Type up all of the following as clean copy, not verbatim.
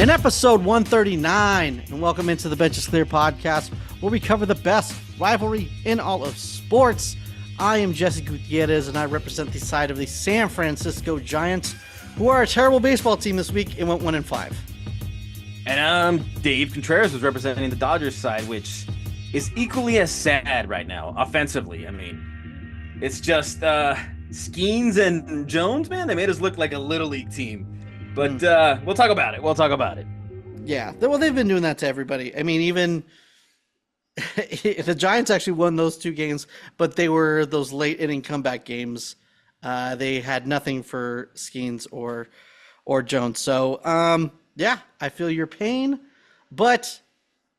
In episode 139, and welcome into the Bench is Clear podcast, where we cover the best rivalry in all of sports. I am Jesse Gutierrez, and I represent the side of the San Francisco Giants, who are a terrible baseball team this week and went 1-5. And I'm Dave Contreras, who's representing the Dodgers side, which is equally as sad right now, offensively. I mean, it's just Skeens and Jones, man, they made us look like a Little League team. But we'll talk about it. Yeah, well, they've been doing that to everybody. I mean, even the Giants actually won those two games, but they were those late inning comeback games. They had nothing for Skeens or Jones. So, yeah, I feel your pain, but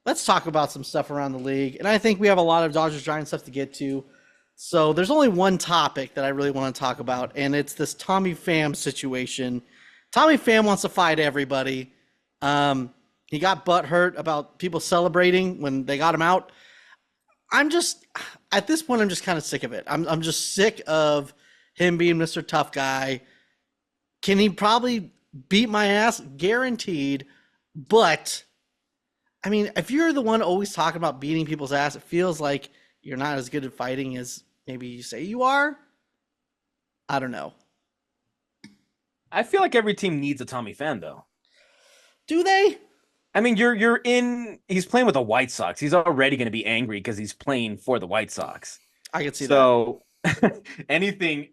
let's talk about some stuff around the league. And I think we have a lot of Dodgers-Giants stuff to get to. So there's only one topic that I really want to talk about, and it's this Tommy Pham situation. Tommy Pham wants to fight everybody. He got butthurt about people celebrating when they got him out. At this point, I'm just kind of sick of it. I'm just sick of him being Mr. Tough Guy. Can he probably beat my ass? Guaranteed. But, I mean, if you're the one always talking about beating people's ass, it feels like you're not as good at fighting as maybe you say you are. I don't know. I feel like every team needs a Tommy Pham, though. Do they? I mean, he's playing with the White Sox. He's already going to be angry because he's playing for the White Sox. I can see that. So anything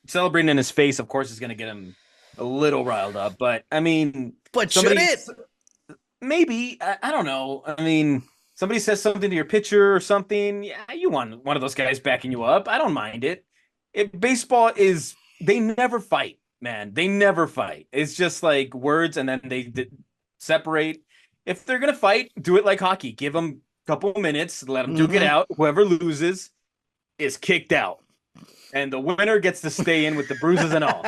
celebrating in his face, of course, is going to get him a little riled up. But, I mean... But should it? Maybe. I don't know. I mean, somebody says something to your pitcher or something. Yeah, you want one of those guys backing you up. I don't mind it. Baseball is... They never fight, man. They never fight. It's just like words, and then they separate. If they're going to fight, do it like hockey. Give them a couple minutes, let them duke it out. Whoever loses is kicked out. And the winner gets to stay in with the bruises and all.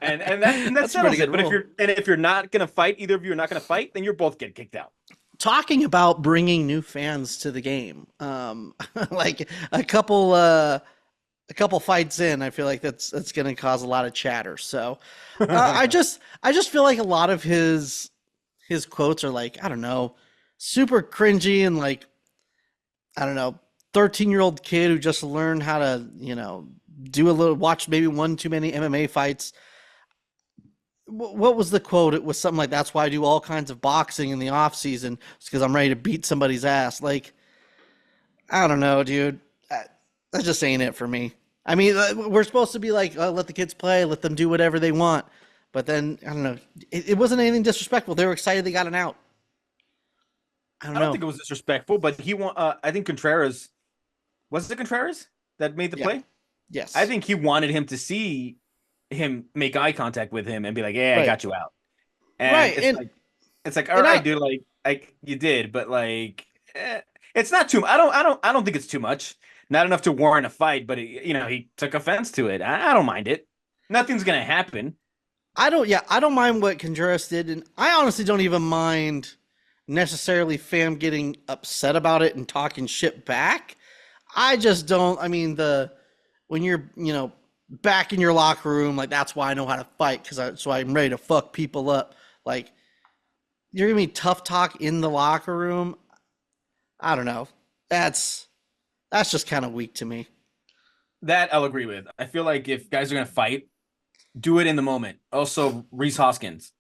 And that settles it. But if you're not going to fight, either of you are not going to fight, then you're both getting kicked out. Talking about bringing new fans to the game, like a couple fights in, I feel like that's going to cause a lot of chatter. So I just feel like a lot of his quotes are like, I don't know, super cringy and like, I don't know, 13-year-old kid who just learned how to, watch maybe one too many MMA fights. What was the quote? It was something like, that's why I do all kinds of boxing in the off season. It's because I'm ready to beat somebody's ass. Like, I don't know, dude. That just ain't it for me. I mean, we're supposed to be like, let the kids play, let them do whatever they want. But then, I don't know. It wasn't anything disrespectful. They were excited they got an out. I don't think it was disrespectful, but he I think Contreras, was it Contreras that made the play? Yes. I think he wanted him to see him make eye contact with him and be like, "Yeah, I got you out." And right. It's like, all right, dude, like you did, but like, it's not too. I don't think it's too much. Not enough to warrant a fight, but he took offense to it. I don't mind it. Nothing's gonna happen. I don't mind what Contreras did, and I honestly don't even mind necessarily Pham getting upset about it and talking shit back. I just don't. I mean, when you're back in your locker room, like, that's why I know how to fight, so I'm ready to fuck people up. Like, you're gonna be tough talk in the locker room. I don't know. That's just kind of weak to me. That I'll agree with. I feel like if guys are gonna fight, do it in the moment. Also, Rhys Hoskins,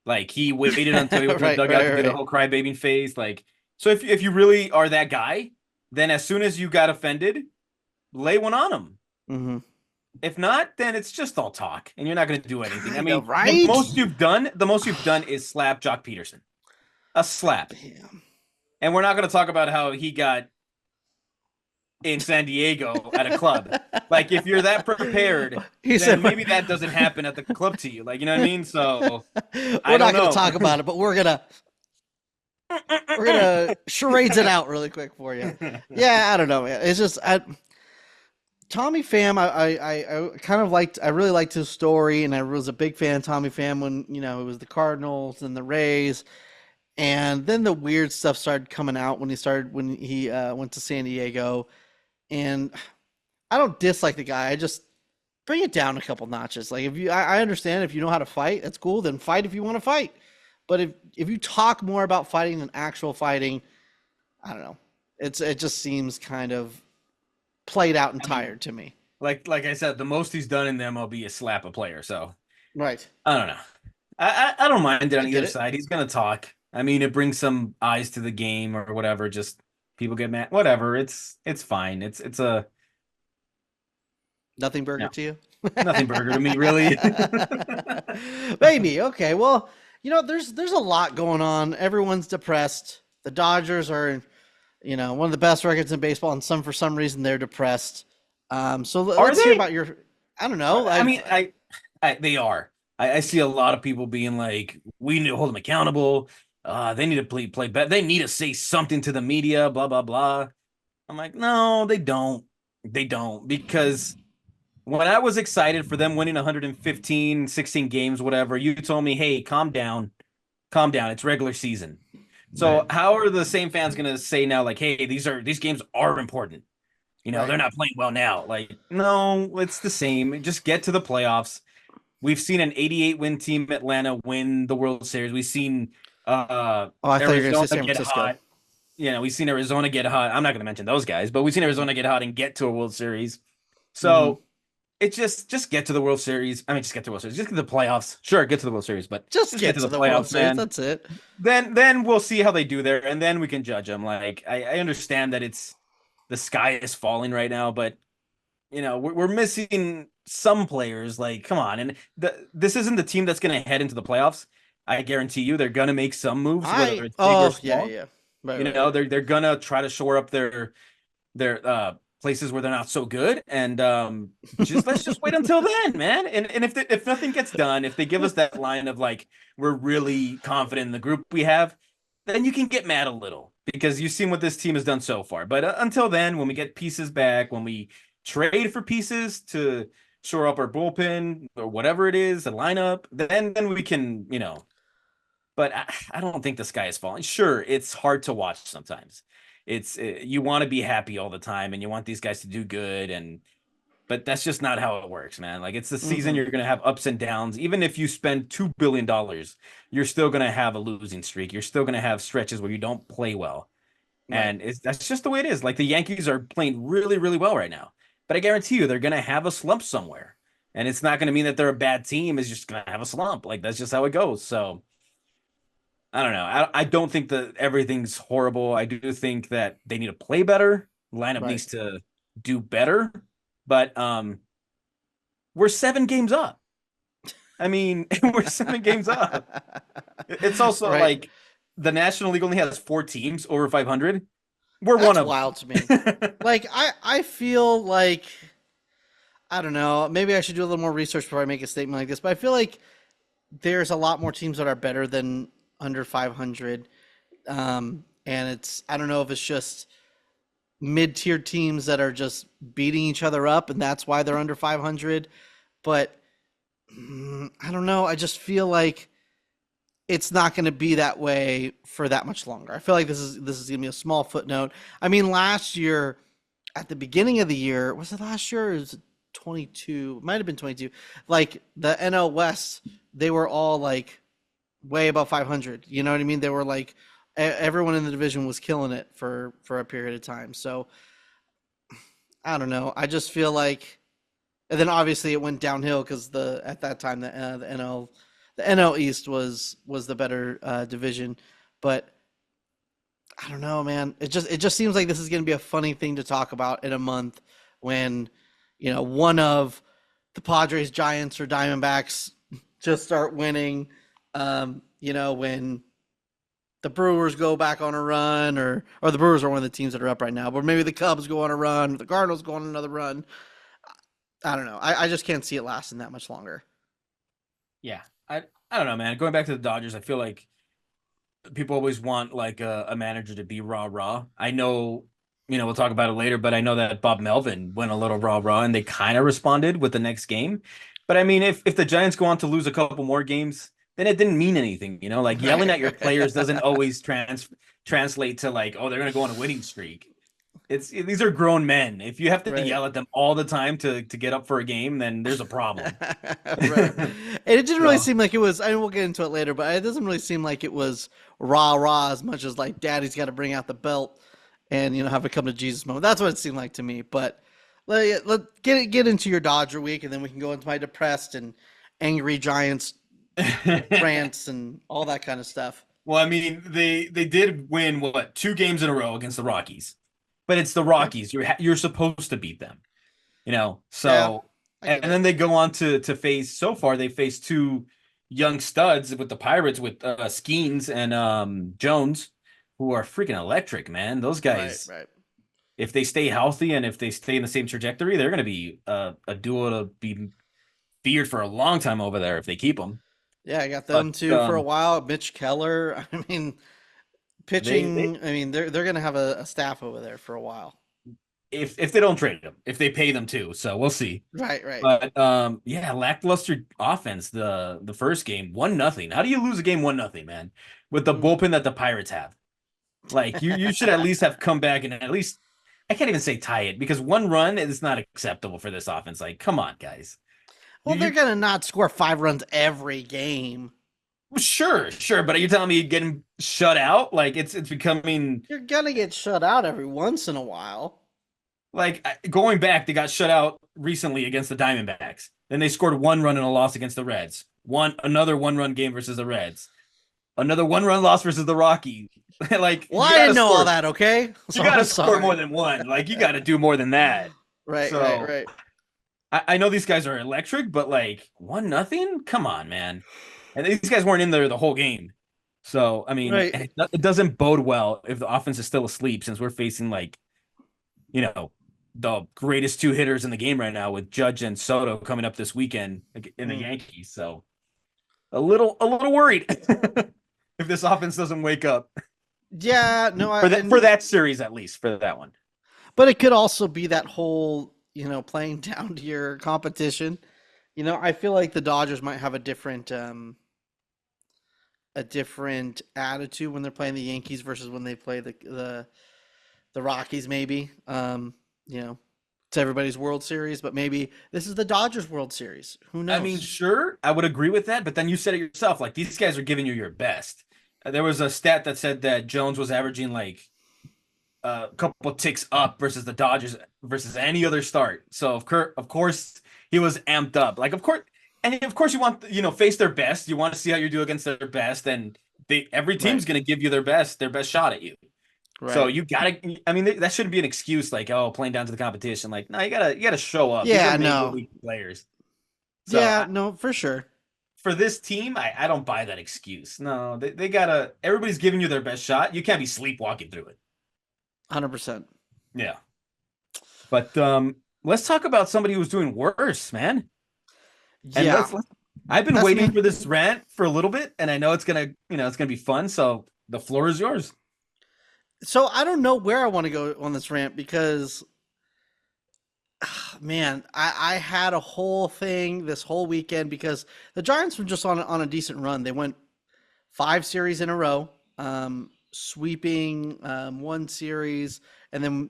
like, he waited until he went to the dugout to do the whole crybaby phase. Like, so if you really are that guy, then as soon as you got offended, lay one on him. Mm-hmm. If not, then it's just all talk, and you're not going to do anything. I mean, right? the most you've done is slap Jock Peterson, a slap. Damn. And we're not going to talk about how he got in San Diego at a club. Like, if you're that prepared, then maybe that doesn't happen at the club to you. Like, you know what I mean? So we're not going to talk about it, but we're gonna charades it out really quick for you. Yeah, I don't know, man. It's just Tommy Pham. I kind of liked. I really liked his story, and I was a big fan of Tommy Pham when it was the Cardinals and the Rays. And then the weird stuff started coming out when he went to San Diego. And I don't dislike the guy. I just bring it down a couple notches. Like, I understand if you know how to fight, that's cool. Then fight if you want to fight. But if you talk more about fighting than actual fighting, I don't know. It just seems kind of played out and I mean, tired to me. like I said, the most he's done in the MLB is slap a player. So Right. I don't know. I don't mind it I on get either it. side. He's gonna talk. I mean, it brings some eyes to the game or whatever. Just people get mad. Whatever. It's fine. It's a Nothing burger no, to you? nothing burger to me, really. Maybe. Okay. Well, there's a lot going on. Everyone's depressed. The Dodgers are, one of the best records in baseball, and for some reason they're depressed. So Are let's hear they? about your. I don't know. I mean, they are. I see a lot of people being like, we need to hold them accountable. They need to play better. They need to say something to the media, blah, blah, blah. I'm like, no, they don't. They don't. Because when I was excited for them winning 115, 16 games, whatever, you told me, hey, calm down. Calm down. It's regular season. Right. So how are the same fans gonna say now, like, hey, these games are important? Right. They're not playing well now. Like, no, it's the same. Just get to the playoffs. We've seen an 88 win team Atlanta win the World Series. We've seen Oh, I thought you were going to say Arizona San get Francisco. hot. We've seen Arizona get hot. I'm not going to mention those guys, but we've seen Arizona get hot and get to a World Series. Mm-hmm. So it's just get to the World Series. I mean, just get to the World Series. Just get to the playoffs. Sure, get to the World Series, but Just just get get to to the the World playoffs, Series. man. That's it. Then we'll see how they do there, and then we can judge them. Like I understand that it's the sky is falling right now, but we're missing some players. Like, come on, and this isn't the team that's going to head into the playoffs. I guarantee you, they're going to make some moves, whether it's big or Oh, yeah, small. yeah. Right. They're going to try to shore up their places where they're not so good, and just let's just wait until then, man. And if nothing gets done, if they give us that line of like we're really confident in the group we have, then you can get mad a little because you've seen what this team has done so far. But until then, when we get pieces back, when we trade for pieces to shore up our bullpen or whatever it is, the lineup, then we can, But I don't think the sky is falling. Sure, it's hard to watch sometimes. It's you want to be happy all the time, and you want these guys to do good, but that's just not how it works, man. Like it's the season, Mm-hmm. you're gonna have ups and downs. Even if you spend $2 billion, you're still gonna have a losing streak. You're still gonna have stretches where you don't play well. Right. And that's just the way it is. Like the Yankees are playing really, really well right now. But I guarantee you they're going to have a slump somewhere. And it's not going to mean that they're a bad team. It's just going to have a slump. Like that's just how it goes. So I don't know. I don't think that everything's horrible. I do think that they need to play better. Lineup Right. needs to do better. But we're 7 games up. I mean, we're 7 games up. It's also Right. like the National League only has 4 teams over 500. We're one That's of wild to me. them. Like I feel like I don't know. Maybe I should do a little more research before I make a statement like this. But I feel like there's a lot more teams that are better than under 500. And I don't know if it's just mid-tier teams that are just beating each other up, and that's why they're under 500. But I don't know. I just feel like it's not going to be that way for that much longer. I feel like this is going to be a small footnote. I mean, last year at the beginning of the year, was it last year or was it 22? It might have been 22. Like the NL West, they were all like way above 500. You know what I mean? They were like everyone in the division was killing it for a period of time. So I don't know. I just feel like, and then obviously it went downhill because at that time the NL East was the better division, but I don't know, man. It just seems like this is going to be a funny thing to talk about in a month when one of the Padres, Giants, or Diamondbacks just start winning. When the Brewers go back on a run, or the Brewers are one of the teams that are up right now, but maybe the Cubs go on a run, or the Cardinals go on another run. I don't know. I just can't see it lasting that much longer. Yeah. I don't know, man. Going back to the Dodgers, I feel like people always want like a manager to be rah rah. I know, we'll talk about it later, but I know that Bob Melvin went a little rah rah and they kind of responded with the next game. But I mean, if the Giants go on to lose a couple more games, then it didn't mean anything, like yelling at your players doesn't always translate to like, oh, they're gonna go on a winning streak. It's these are grown men. If you have to Right. yell at them all the time to get up for a game, then there's a problem. Right. And it didn't really So seem like it was, I mean, we'll get into it later, but it doesn't really seem like it was rah as much as like daddy's got to bring out the belt and, have a come to Jesus moment. That's what it seemed like to me. But let get into your Dodger week, and then we can go into my depressed and angry Giants rants and all that kind of stuff. well, I mean, they did win what 2 games in a row against the Rockies, but it's the Yeah. Rockies. You're supposed to beat them, you know. Yeah. So I and get it. then they go on to face. So far, they faced 2 young studs with the Pirates with Skeens and Jones, who are freaking electric, man. Those Right. guys, Right. if they stay healthy and if they stay in the same trajectory, they're going to be a duo to be feared for a long time over there if they keep them. Yeah, I got But them too for a while. Mitch Keller. I mean, they pitching. I mean, they're gonna have a staff over there for a while. if they don't trade them, if they pay them too, so we'll see. Right. Right. But yeah, lackluster offense the first game, 1-0. How do you lose a game 1-0, man? With the Mm. bullpen that the Pirates have. Like you should at least have come back and at least I can't even say tie it because 1 run is not acceptable for this offense. Like, come on, guys. Well, You they're gonna not score 5 runs every game. sure, but are you telling me getting shut out? Like it's becoming You're gonna get shut out every once in a while. like going back, they got shut out recently against the Diamondbacks. Then they scored 1 run in a loss against the Reds. Another 1 run game versus the Reds. Another 1 run loss versus the Rockies. Like Well, you I gotta didn't know all score. that. Okay, You so gotta I'm score more sorry. than one. Like you gotta do more than that. Right. Right. So Right. I know these guys are electric, but like 1-0? Come on, man. And these guys weren't in there the whole game. So I mean, Right. it doesn't bode well if the offense is still asleep since we're facing like, you know, the greatest 2 hitters in the game right now with Judge and Soto coming up this weekend in the Mm. Yankees. So a little worried if this offense doesn't wake up Yeah. No. for that series at least for that one. But it could also be that whole, playing down to your competition. I feel like the Dodgers might have a different attitude when they're playing the Yankees versus when they play the Rockies. Maybe, it's everybody's World Series, but maybe this is the Dodgers World Series. Who I mean, knows? sure, I would agree with that, but then you said it yourself. Like these guys are giving you your best. There was a stat that said that Jones was averaging like a couple ticks up versus the Dodgers versus any other start. So of course he was amped up. Like of course you want face their best. You want to see how you do against their best, and every Right. team's gonna give you their best shot at you. So Right. you gotta. I mean, that shouldn't be an excuse. Like, oh, playing down to the competition. Like, no, you gotta show up. These are Yeah. major No. league players. So Yeah. No. For sure. for this team, I don't buy that excuse. No, they gotta. Everybody's giving you their best shot. You can't be sleepwalking through it. 100%. Yeah, but let's talk about somebody who's doing worse, man. And Yeah. I've been That's waiting me. for this rant for a little bit, and I know it's gonna be fun. So the floor is yours. So I don't know where I want to go on this rant because, man, I had a whole thing this whole weekend because the Giants were just on a decent run. They went 5 series in a row, sweeping one series, and then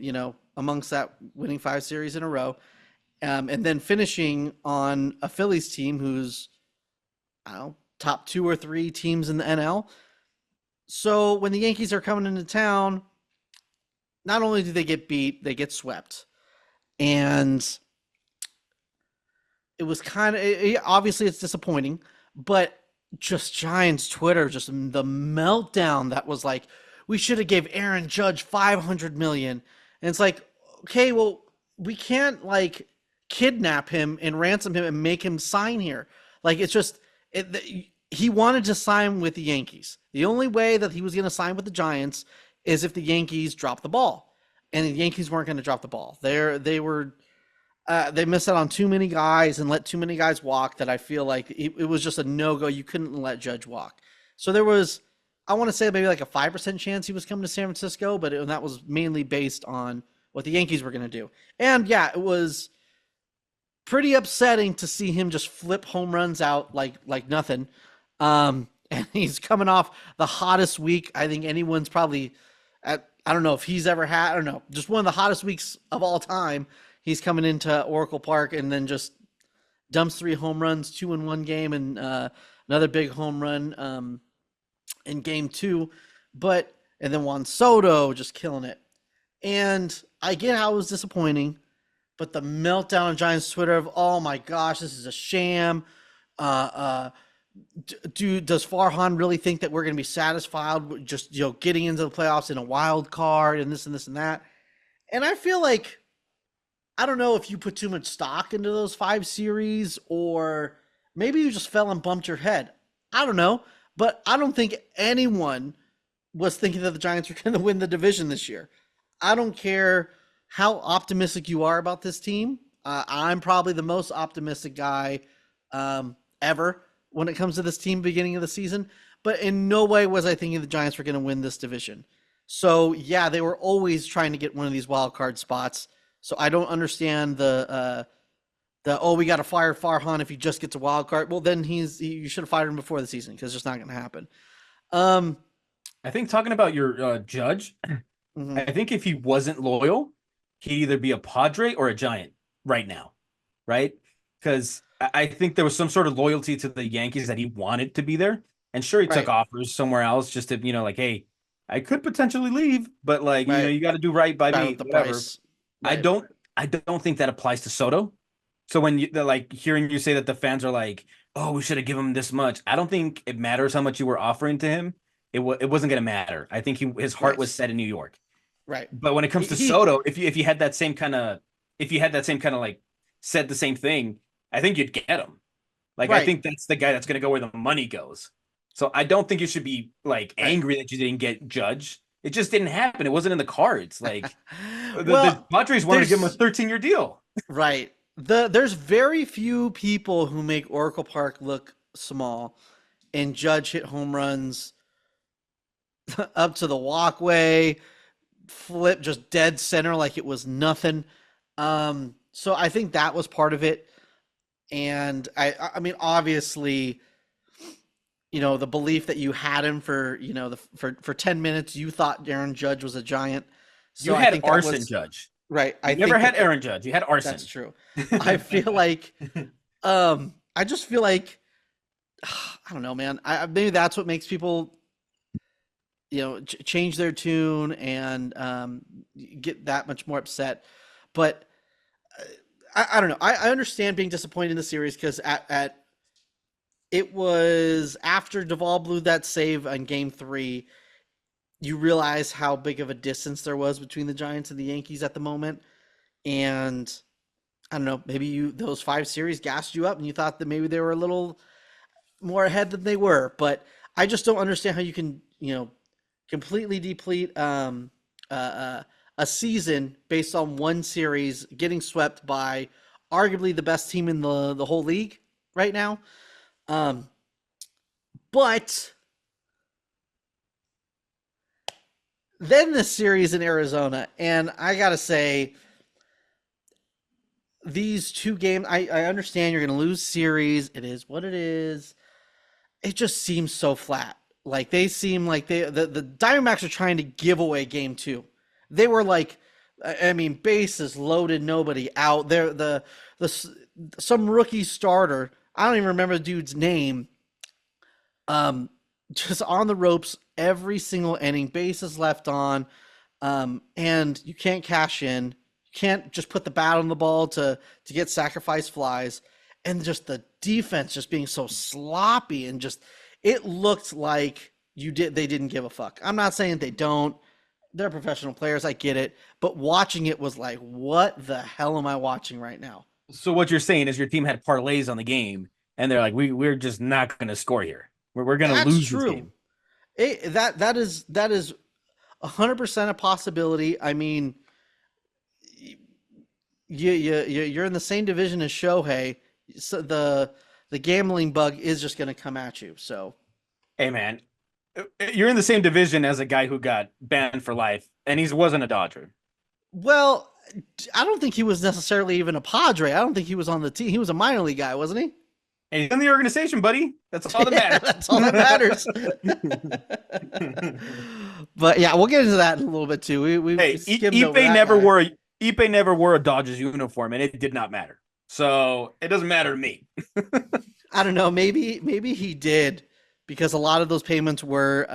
amongst that, winning 5 series in a row, and then finishing on a Phillies team who's, I don't know, top 2 or 3 teams in the NL. So when the Yankees are coming into town, not only do they get beat, they get swept. And it was kind of, obviously it's disappointing, but just Giants Twitter, just the meltdown that was like, we should have gave Aaron Judge 500 million. And it's like, okay, well, we can't like kidnap him and ransom him and make him sign here. Like it's just he wanted to sign with the Yankees. The only way that he was going to sign with the Giants is if the Yankees dropped the ball, and the Yankees weren't going to drop the ball. They missed out on too many guys and let too many guys walk. That I feel like it was just a no go. You couldn't let Judge walk. So there was, I want to say maybe like a 5% chance he was coming to San Francisco, but that was mainly based on what the Yankees were going to do. And yeah, it was pretty upsetting to see him just flip home runs out like nothing. And he's coming off the hottest week I think anyone's probably I don't know if he's ever had, I don't know, just one of the hottest weeks of all time. He's coming into Oracle Park and then just dumps 3 home runs, 2 in 1 game, and another big home run in game 2. But, and then Juan Soto just killing it. And I get how it was disappointing, but the meltdown on Giants Twitter of, oh my gosh, this is a sham. Uh, does Farhan really think that we're going to be satisfied with just getting into the playoffs in a wild card and this and this and that? And I feel like I don't know if you put too much stock into those 5 series or maybe you just fell and bumped your head. I don't know, but I don't think anyone was thinking that the Giants were going to win the division this year. I don't care how optimistic you are about this team. I'm probably the most optimistic guy ever when it comes to this team beginning of the season, but in no way was I thinking the Giants were going to win this division. So yeah, they were always trying to get one of these wild card spots. So I don't understand the we got to fire Farhan if he just gets a wild card. Well, then you should have fired him before the season because it's just not going to happen. I think talking about your Judge, Mm-hmm. I think if he wasn't loyal, he'd either be a Padre or a Giant right now, right? Because I think there was some sort of loyalty to the Yankees that he wanted to be there. And sure, he took Right. offers somewhere else just to, like, hey, I could potentially leave, but like, Right. you got to do right by Right me, with the whatever. price. I Right. don't, I don't think that applies to Soto. So when they're like hearing you say that the fans are like, oh, we should have given him this much. I don't think it matters how much you were offering to him. It wasn't going to matter. I think his heart was Right. set in New York. Right. But when it comes to He Soto, if you had that same kind of like said the same thing, I think you'd get him. Like I right. think that's the guy that's going to go where the money goes. So I don't think you should be like Right. angry that you didn't get Judge. It just didn't happen. It wasn't in the cards. Like the Well, Padres wanted to give him a there's 13-year deal. right. There's very few people who make Oracle Park look small, and Judge hit home runs up to the walkway, flip just dead center like it was nothing. So I think that was part of it, and I mean obviously, the belief that you had him for for 10 minutes, you thought Aaron Judge was a Giant. You So I had think that Arson was Judge. right. I You never think had that Aaron Judge. You had that's Arson. true. I feel like I just feel like I don't know, man. Maybe that's what makes people change their tune and get that much more upset. But I don't know. I understand being disappointed in the series because at it was after Duvall blew that save on Game 3, you realize how big of a distance there was between the Giants and the Yankees at the moment, and I don't know, maybe those 5 series gassed you up and you thought that maybe they were a little more ahead than they were. But I just don't understand how you can, completely deplete a season based on 1 series, getting swept by arguably the best team in the whole league right now. But then the series in Arizona, and I gotta say, these 2 games, I understand you're gonna lose series. It is what it is. It just seems so flat. Like they seem like the Diamondbacks are trying to give away Game 2. They were like, I mean, bases loaded, nobody out. There, some rookie starter. I don't even remember the dude's name. Just on the ropes every single inning, bases left on, and you can't cash in. You can't just put the bat on the ball to get sacrifice flies, and just the defense just being so sloppy and just it looked like they didn't give a fuck. I'm not saying they don't. They're professional players, I get it, but watching it was like, what the hell am I watching right now? So what you're saying is your team had parlays on the game, and they're like, we're just not going to score here. We're going to That's lose this true. game. That is 100% a possibility. I mean, you're in the same division as Shohei, so the gambling bug is just going to come at you. So, Hey, man, you're in the same division as a guy who got banned for life, and he wasn't a Dodger. well, I don't think he was necessarily even a Padre. I don't think he was on the team. He was a minor league guy, wasn't he? And he's in the organization, buddy. That's all that Yeah, matters. that's all that matters. But yeah, we'll get into that in a little bit too. We Hey, skimmed over that guy. Ipe never wore a Dodgers uniform, and it did not matter. So it doesn't matter to me. I don't know. Maybe he did because a lot of those payments were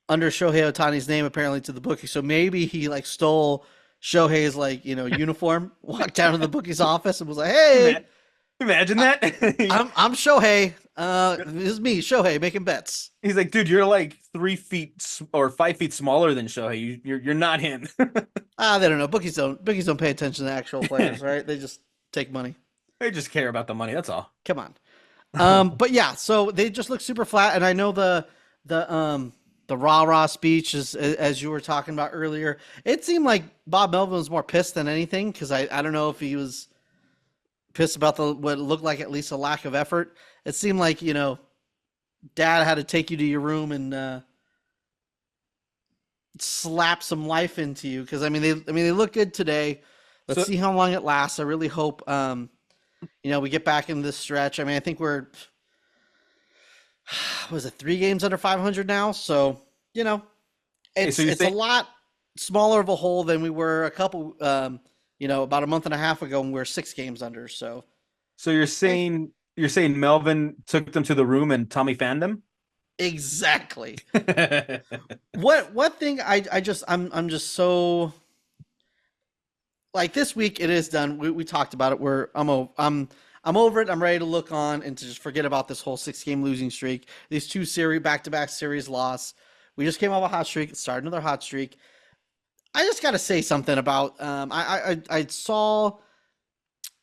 under Shohei Otani's name apparently to the bookie. So maybe he like stole Shohei's like uniform, walked down to the bookie's office and was like, "Hey, Imagine that. I'm Shohei. This is me, Shohei, making bets." He's like, dude, you're like 3 feet or 5 feet smaller than Shohei. You're not him. They don't know. Bookies don't pay attention to actual players, right? They just take money. They just care about the money. That's all. Come on. But yeah, so they just look super flat, and I know the rah-rah speech as you were talking about earlier. It seemed like Bob Melvin was more pissed than anything because I don't know if he was pissed about what looked like at least a lack of effort. It seemed like Dad had to take you to your room and slap some life into you because they look good today. Let's see how long it lasts. I really hope we get back in this stretch. I mean, I think we're was it 3 games under 500 now? So it's a lot smaller of a hole than we were a couple about a month and a half ago when we were 6 games under. So you're saying Melvin took them to the room and Tommy fanned them? Exactly. What thing I'm just so like this week it is done. We talked about it. I'm over it. I'm ready to look on and to just forget about this whole 6-game losing streak. These 2 back-to-back series loss. We just came off a hot streak. Started another hot streak. I just got to say something about. I saw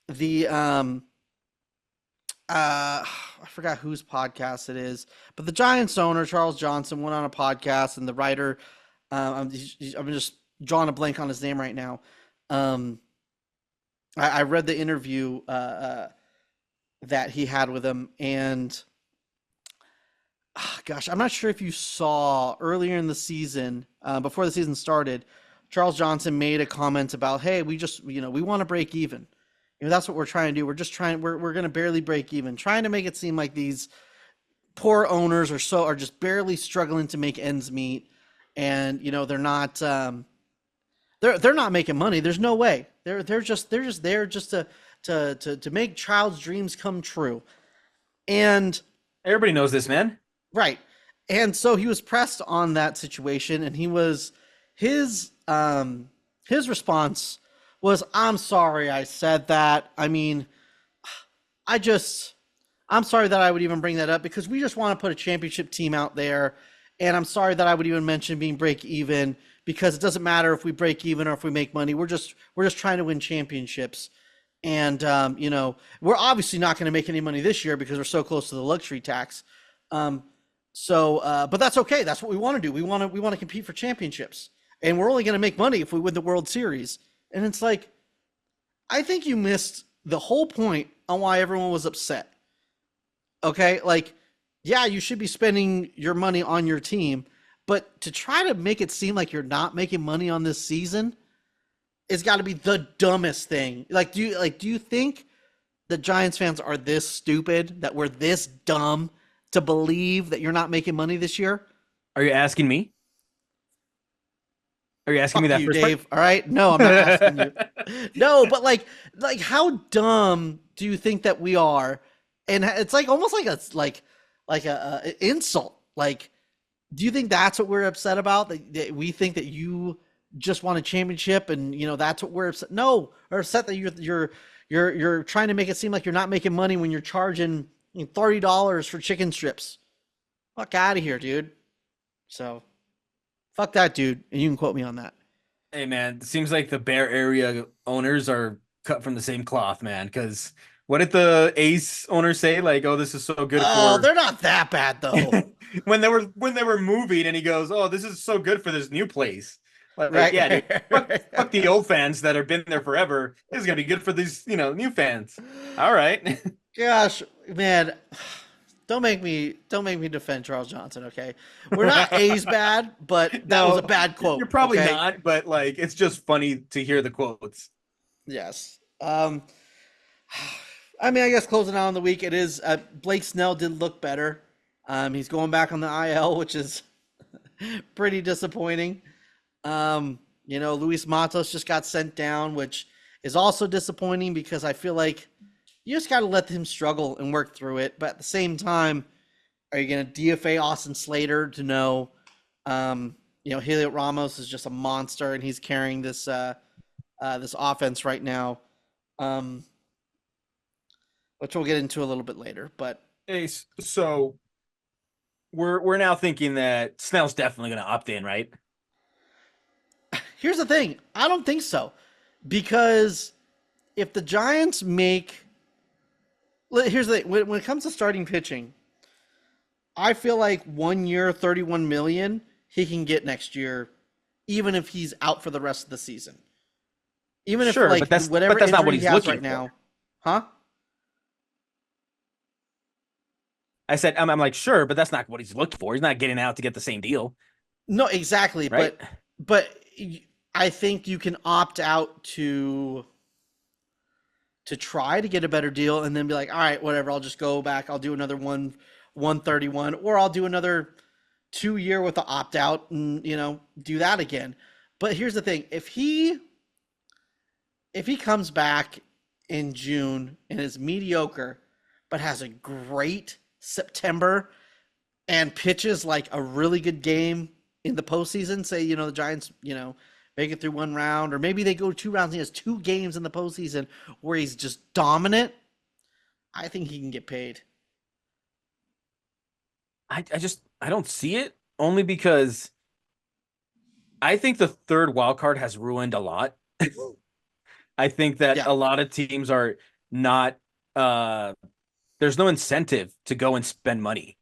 the I forgot whose podcast it is, but the Giants owner Charles Johnson went on a podcast, and the writer, I'm just drawing a blank on his name right now. I read the interview that he had with him, and gosh, I'm not sure if you saw earlier in the season, before the season started, Charles Johnson made a comment about, hey, we just, we want to break even. That's what we're trying to do. We're just trying, we're going to barely break even, trying to make it seem like these poor owners are just barely struggling to make ends meet. And, they're not, they're not making money. There's no way. They're just there just to make child's dreams come true. And everybody knows this, man. Right. And so he was pressed on that situation, and his response was, I'm sorry I said that. I mean, I'm sorry that I would even bring that up because we just want to put a championship team out there. And I'm sorry that I would even mention being break even because it doesn't matter if we break even or if we make money. We're just trying to win championships. And, we're obviously not going to make any money this year because we're so close to the luxury tax. But that's okay. That's what we want to do. We want to compete for championships, and we're only going to make money if we win the World Series. And it's like, I think you missed the whole point on why everyone was upset. Okay. Like, yeah, you should be spending your money on your team, but to try to make it seem like you're not making money on this season, it's got to be the dumbest thing. Like, do you think the Giants fans are this stupid that we're this dumb to believe that you're not making money this year? Are you asking me? Are you asking me that, Dave? All right, no, I'm not asking you. No, but like how dumb do you think that we are? And it's like almost like a insult. Like, do you think that's what we're upset about? That we think that you just won a championship, and that's what we're upset. No, we're upset that you're trying to make it seem like you're not making money when you're charging $30 for chicken strips. Fuck out of here, dude. So, fuck that, dude. And you can quote me on that. Hey, man, it seems like the Bear Area owners are cut from the same cloth, man. Because what did the Ace owners say? Like, oh, this is so good for. They're not that bad though. when they were moving, and he goes, oh, this is so good for this new place. Like, right. Yeah, dude, fuck the old fans that have been there forever. This is gonna be good for these, new fans. All right. Gosh, man, don't make me defend Charles Johnson. Okay, we're not A's bad, but that was a bad quote. You're probably not, but it's just funny to hear the quotes. Yes. I mean, I guess closing out on the week, it is Blake Snell did look better. He's going back on the IL, which is pretty disappointing. Luis Matos just got sent down, which is also disappointing because I feel like you just got to let him struggle and work through it. But at the same time, are you going to DFA Austin Slater to know, Heliot Ramos is just a monster and he's carrying this offense right now, which we'll get into a little bit later. But Hey, so we're now thinking that Snell's definitely going to opt in, right? here's the thing: I don't think so, because if the Giants make, here's the thing: when it comes to starting pitching, I feel like 1 year, 31 million he can get next year, even if he's out for the rest of the season. Even if Sure, like but that's whatever not what injury he he's has looking right for. now, huh? I said, I'm like, sure, but that's not what he's looking for. He's not getting out to get the same deal, No, exactly. right? But I think you can opt out to try to get a better deal and then be like, all right, whatever, I'll just go back. I'll do another 131, or I'll do another 2 year with the opt out and do that again. But here's the thing: if he comes back in June and is mediocre, but has a great September and pitches like a really good game in the postseason, say, the Giants, make it through one round, or maybe they go 2 rounds and he has 2 games in the postseason where he's just dominant, I think he can get paid. I don't see it only because I think the third wild card has ruined a lot. I think that Yeah. a lot of teams are not uh there's no incentive to go and spend money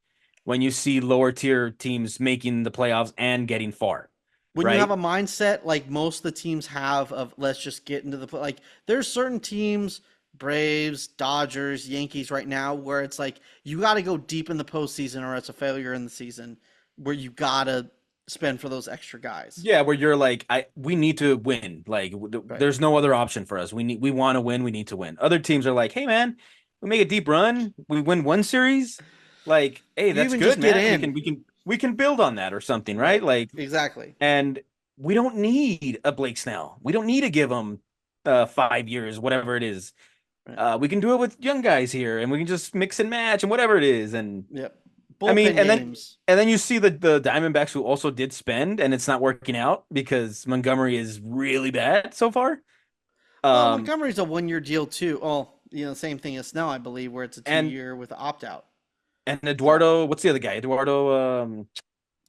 when you see lower tier teams making the playoffs and getting far, When you have right? a mindset like most of the teams have of let's just get into the like, there's certain teams, Braves, Dodgers, Yankees right now, where it's like you got to go deep in the postseason or it's a failure in the season, where you got to spend for those extra guys. Yeah, where you're like, we need to win. Like, Right. there's no other option for us. We want to win. We need to win. Other teams are like, hey man, we make a deep run. We win one series. Like, hey, You that's even good, just get man. in. We can build on that or something, right? Right. Like, Exactly. and we don't need a Blake Snell. We don't need to give him 5 years, whatever it is. Right. We can do it with young guys here, and we can just mix and match and whatever it is. And Yep. I mean, Bullpen games. and then you see the Diamondbacks who also did spend, and it's not working out because Montgomery is really bad so far. Well, Um, Montgomery's a 1 year deal too. Oh, same thing as Snell, I believe, where it's a two and year with the opt out. So Eduardo, what's the other guy? Eduardo,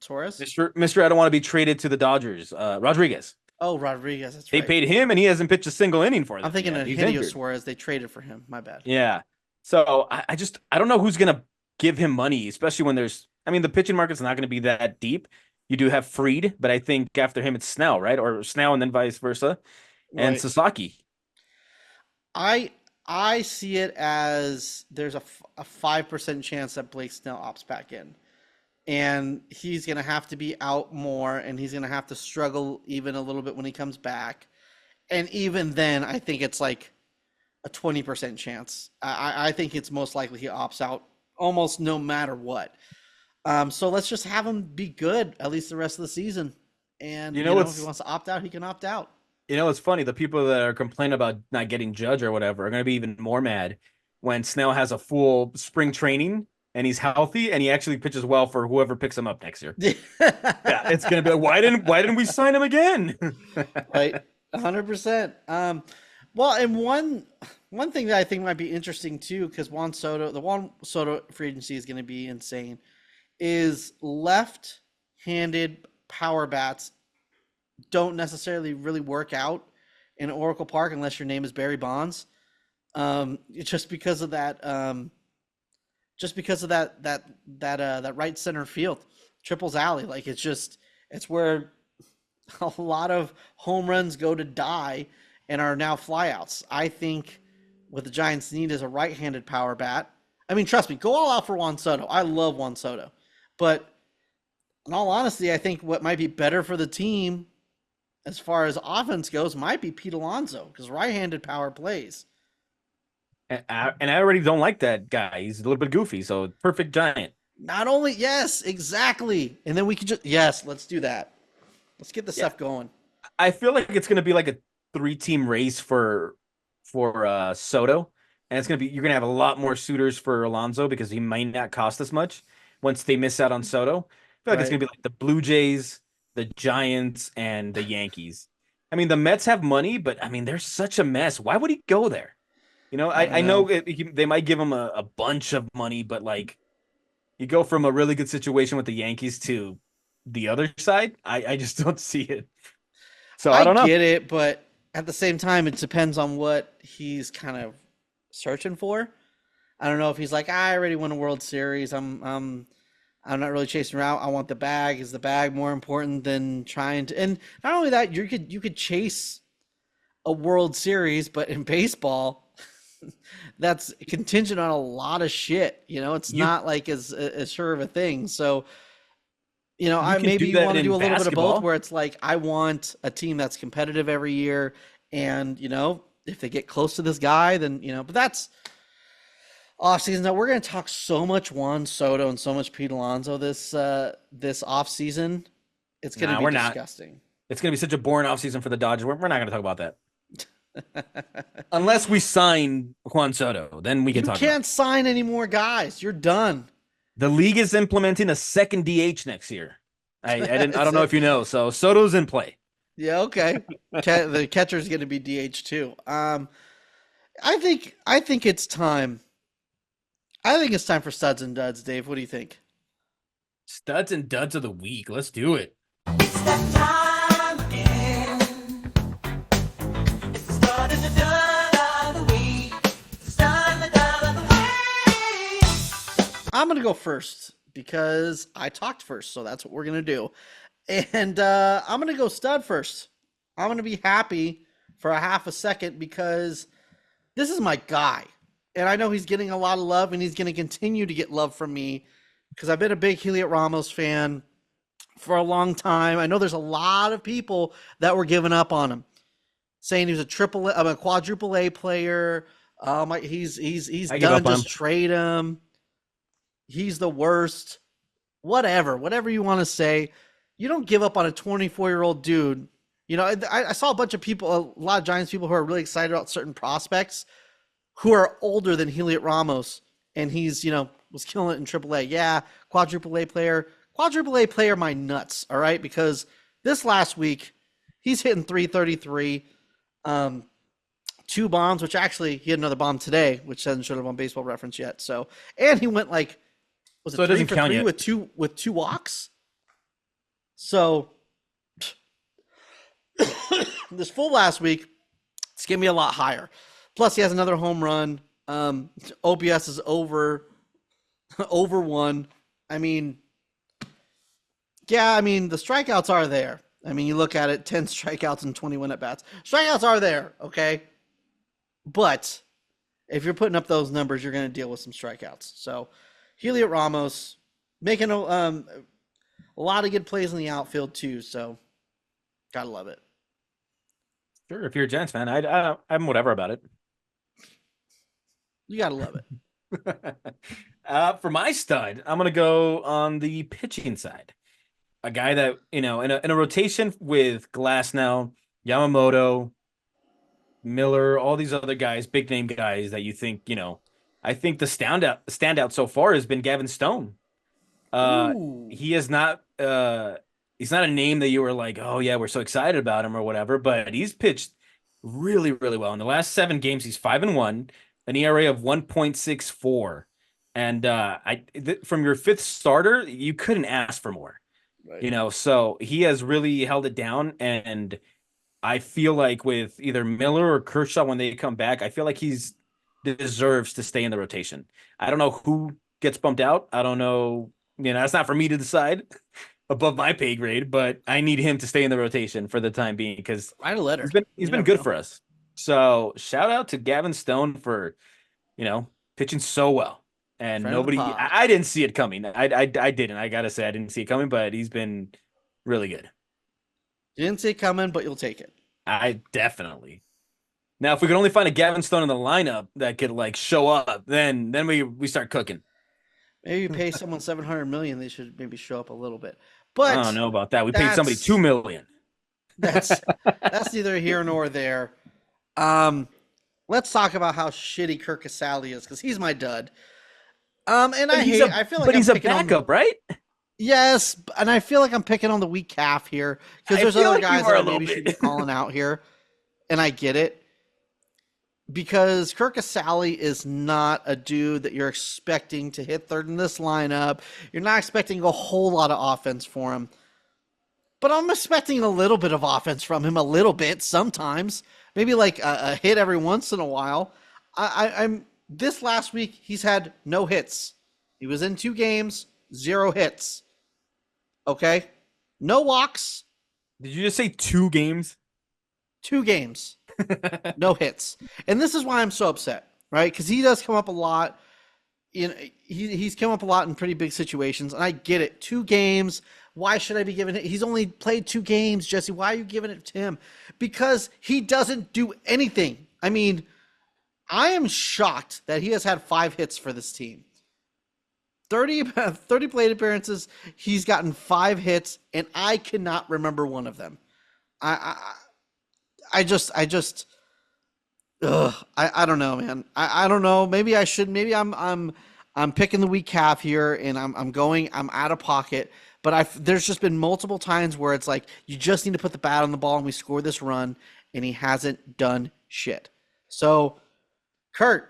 Torres. Mister, I don't want to be traded to the Dodgers. Rodriguez. Oh, Rodriguez. That's They right. paid him, and he hasn't pitched a single inning for I'm them thinking yet. of He's Hideo injured. Suarez. They traded for him. My bad. Yeah. So I don't know who's gonna give him money, especially when I mean, the pitching market's not gonna be that deep. You do have Freed, but I think after him it's Snell, right? Or Snell and then vice versa. And Right. Sasaki. I I see it as there's a 5% chance that Blake Snell opts back in, and he's gonna have to be out more, and he's gonna have to struggle even a little bit when he comes back. And even then, I think it's like a 20% chance. I think it's most likely he opts out almost no matter what. So let's just have him be good at least the rest of the season. And You know if he what's wants to opt out, he can opt out. what's funny? The people that are complaining about not getting Judge or whatever are gonna be even more mad when Snell has a full spring training and he's healthy and he actually pitches well for whoever picks him up next year. Yeah, it's gonna be like, why didn't we sign him again? Right, 100%. Well, and one thing that I think might be interesting too, because the Juan Soto free agency is going to be insane, is left-handed power bats don't necessarily really work out in Oracle Park unless your name is Barry Bonds. Just because of that, that right center field, triples alley, like it's where a lot of home runs go to die and are now flyouts. I think what the Giants need is a right-handed power bat. I mean, trust me, go all out for Juan Soto. I love Juan Soto, but in all honesty, I think what might be better for the team as far as offense goes might be Pete Alonso because right-handed power plays. And I already don't like that guy. He's a little bit goofy, so perfect giant. Not only, yes, exactly. And then we could just, yes, let's do that. Let's get the Yeah, stuff going. I feel like it's gonna be like a three-team race for Soto, and it's gonna be you're gonna have a lot more suitors for Alonso because he might not cost as much once they miss out on Soto. I feel like it's gonna Right. be like the Blue Jays, the Giants, and the Yankees. I mean, the Mets have money, but I mean, they're such a mess. Why would he go there? I don't I know know. they might give him a bunch of money, but like you go from a really good situation with the Yankees to the other side. I just don't see it. So I I don't know. get it, but at the same time, it depends on what he's kind of searching for. I don't know if he's like, I already won a World Series. I'm not really chasing around. I want the bag. Is the bag more important than trying to? And not only that, you could chase a World Series, but in baseball, that's contingent on a lot of shit. It's You not like as sure of a thing. So you I can maybe do you that want to in do a little bit of both, basketball. where it's like I want a team that's competitive every year, and if they get close to this guy, then But that's off season. Now we're going to talk so much Juan Soto and so much Pete Alonso this off season. It's going to Nah, be we're not. disgusting. It's going to be such a boring offseason for the Dodgers. We're not going to talk about that. Unless we sign Juan Soto, then we can You talk about can't it. sign any more guys. You're done. The league is implementing a second DH next year. I It's don't know it. if you know. So Soto's in play. Yeah, okay. The catcher's going to be DH too. I think it's time. I think it's time for studs and duds, Dave. What do you think? Studs and duds of the week. Let's do it. It's that time again. It's the start of the dud of the week. It's the start of the dud of the week. I'm going to go first because I talked first, so that's what we're going to do. And I'm going to go stud first. I'm going to be happy for a half a second because this is my guy. And I know he's getting a lot of love and he's going to continue to get love from me because I've been a big Heliot Ramos fan for a long time. I know there's a lot of people that were giving up on him, saying he was a quadruple A player. He's I give done. up on him. Just trade him. He's the worst. Whatever you want to say. You don't give up on a 24-year-old dude. I saw a bunch of people, a lot of Giants people who are really excited about certain prospects who are older than Heliot Ramos, and he's was killing it in AAA. Yeah, quadruple A player, my nuts. All right, because this last week he's hitting 333, um, two bombs, which actually he had another bomb today, which hasn't showed up on Baseball Reference yet. So, and he went like, was So it it three doesn't for count three yet. with two walks? So this full last week, it's gonna be a lot higher. Plus, he has another home run. OPS is over one. I mean, yeah, I mean the strikeouts are there. I mean, you look at it, 10 strikeouts and 21 at bats. Strikeouts are there, okay? But if you're putting up those numbers, you're going to deal with some strikeouts. So, Heliot Ramos making a lot of good plays in the outfield too. So, gotta love it. Sure, if you're a Giants fan, I'm whatever about it. You gotta love it. For my stud, I'm gonna go on the pitching side. A guy that in a rotation with Glass now, Yamamoto, Miller, all these other guys, big name guys that you think. I think the standout so far has been Gavin Stone. Uh, Ooh, he is not he's not a name that you were like, oh yeah, we're so excited about him or whatever, but he's pitched really, really well. In the last 7 games, he's 5-1, an ERA of 1.64. And from your fifth starter, you couldn't ask for more. right. So he has really held it down. And I feel like with either Miller or Kershaw when they come back, I feel like he's deserves to stay in the rotation. I don't know who gets bumped out. I don't know. That's not for me to decide above my pay grade, but I need him to stay in the rotation for the time being because Write a letter. he's You been never good know. for us. So shout out to Gavin Stone for pitching so well. And Friend of the nobody, pod. I didn't see it coming. I didn't. I gotta say I didn't see it coming, but he's been really good. You didn't see it coming, but you'll take it. I definitely. Now, if we could only find a Gavin Stone in the lineup that could like show up, then we start cooking. Maybe you pay someone 700 million, they should maybe show up a little bit. I don't But know about that. We paid somebody that's $2 million. that's that's neither here nor there. Let's talk about how shitty Kirk Casale is because he's my dud. And I feel like he's I'm a picking on backup, right? yes, and I feel like I'm picking on the weak calf here because I there's feel other like you guys are that I a little maybe should be bit. calling out here, and I get it because Kirk Casale is not a dude that you're expecting to hit third in this lineup. You're not expecting a whole lot of offense for him, but I'm expecting a little bit of offense from him, a little bit sometimes, maybe like a hit every once in a while. I'm this last week he's had no hits. He was in 2 games, 0 hits. Okay, no walks, Did you just say 2 games? 2 games. No hits. And this is why I'm so upset, right? Because he does come up a lot. He's come up a lot in pretty big situations, and I get it. 2 games. Why should I be giving it? He's only played 2 games, Jesse. Why are you giving it to him? Because he doesn't do anything. I mean, I am shocked that he has had 5 hits for this team. 30 plate appearances. He's gotten 5 hits, and I cannot remember one of them. I just I don't know, man. I don't know. Maybe I should. Maybe I'm picking the weak calf here, and I'm out of pocket. But there's just been multiple times where it's like you just need to put the bat on the ball, and we score this run, and he hasn't done shit. So, Kurt,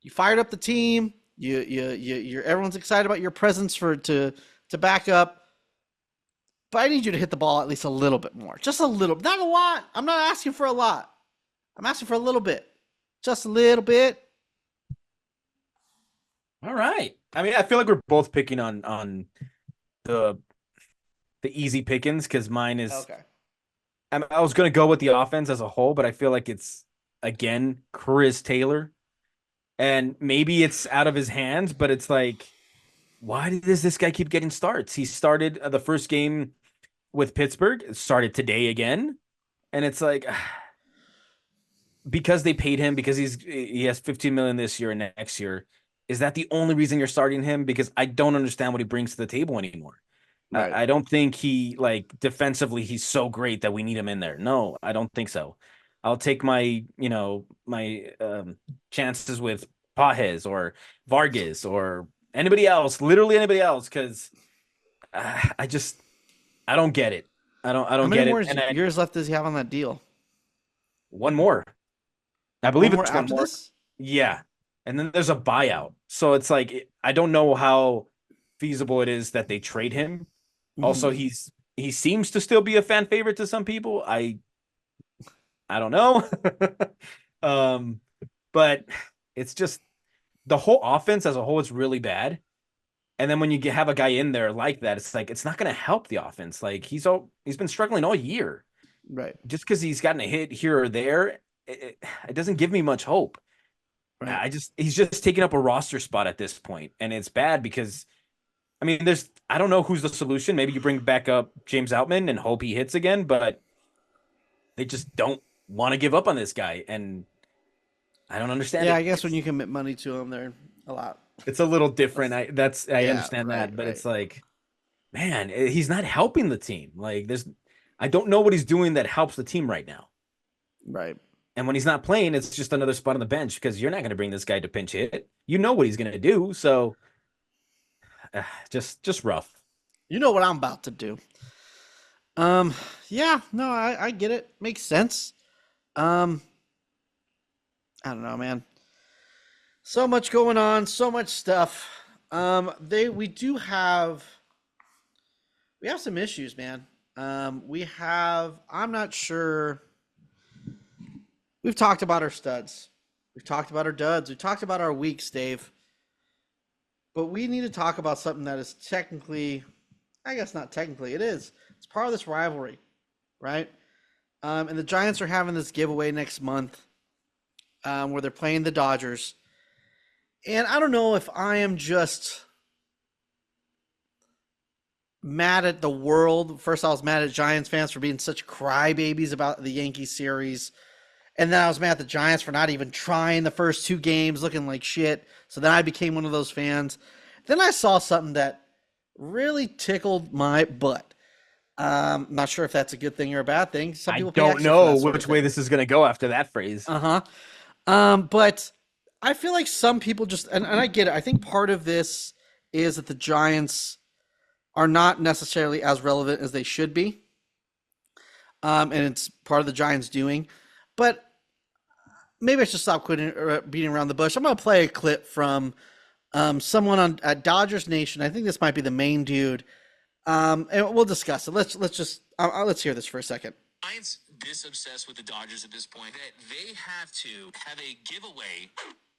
you fired up the team. You're everyone's excited about your presence to back up. But I need you to hit the ball at least a little bit more. Just a little. Not a lot. I'm not asking for a lot. I'm asking for a little bit. Just a little bit. All right. I mean, I feel like we're both picking on the easy pickings because mine is. Okay. I was going to go with the offense as a whole, but I feel like it's again Chris Taylor, and maybe it's out of his hands, but it's like, why does this guy keep getting starts? He started the first game with Pittsburgh, started today again, and it's like. Because they paid him, because he has 15 million this year and next year, is that the only reason you're starting him? Because I don't understand what he brings to the table anymore. Right. I don't think he like defensively he's so great that we need him in there. No, I don't think so. I'll take my chances with Pajes or Vargas or anybody else, literally anybody else, because I don't get it. I don't How get many it. more years left does he have on that deal? One more. I believe One more it's one after more. this? Yeah. And then there's a buyout. So it's like I don't know how feasible it is that they trade him. Also, he seems to still be a fan favorite to some people. I don't know. But it's just the whole offense as a whole is really bad. And then when you have a guy in there like that, it's like it's not going to help the offense. Like he's been struggling all year. Right. Just because he's gotten a hit here or there, it doesn't give me much hope. Right. He's just taking up a roster spot at this point, and it's bad because, I mean, I don't know who's the solution. Maybe you bring back up James Outman and hope he hits again, but they just don't want to give up on this guy, and I don't understand. Yeah, it. I guess when you commit money to him, they're a lot. It's a little different. I Yeah, understand that, but right. it's like, man, he's not helping the team. Like I don't know what he's doing that helps the team right now. Right. And when he's not playing, it's just another spot on the bench because you're not going to bring this guy to pinch hit. You know what he's going to do. So just rough. You know what I'm about to do. Yeah, no, I get it. Makes sense. I don't know, man. So much going on, so much stuff. We have some issues, man. I'm not sure. We've talked about our studs. We've talked about our duds. We've talked about our weeks, Dave. But we need to talk about something that is technically, I guess not technically, it is. It's part of this rivalry, right? And the Giants are having this giveaway next month where they're playing the Dodgers. And I don't know if I am just mad at the world. First, I was mad at Giants fans for being such crybabies about the Yankees series. And then I was mad at the Giants for not even trying the first 2 games, looking like shit. So then I became one of those fans. Then I saw something that really tickled my butt. Not sure if that's a good thing or a bad thing. Some I people pay don't extra for know that sort of which way thing. this is going to go after that phrase. Uh-huh. But I feel like some people just, and I get it. I think part of this is that the Giants are not necessarily as relevant as they should be. And it's part of the Giants doing. But maybe I should stop beating around the bush. I'm going to play a clip from someone on at Dodgers Nation. I think this might be the main dude. And we'll discuss it. Let's hear this for a second. Giants this obsessed with the Dodgers at this point that they have to have a giveaway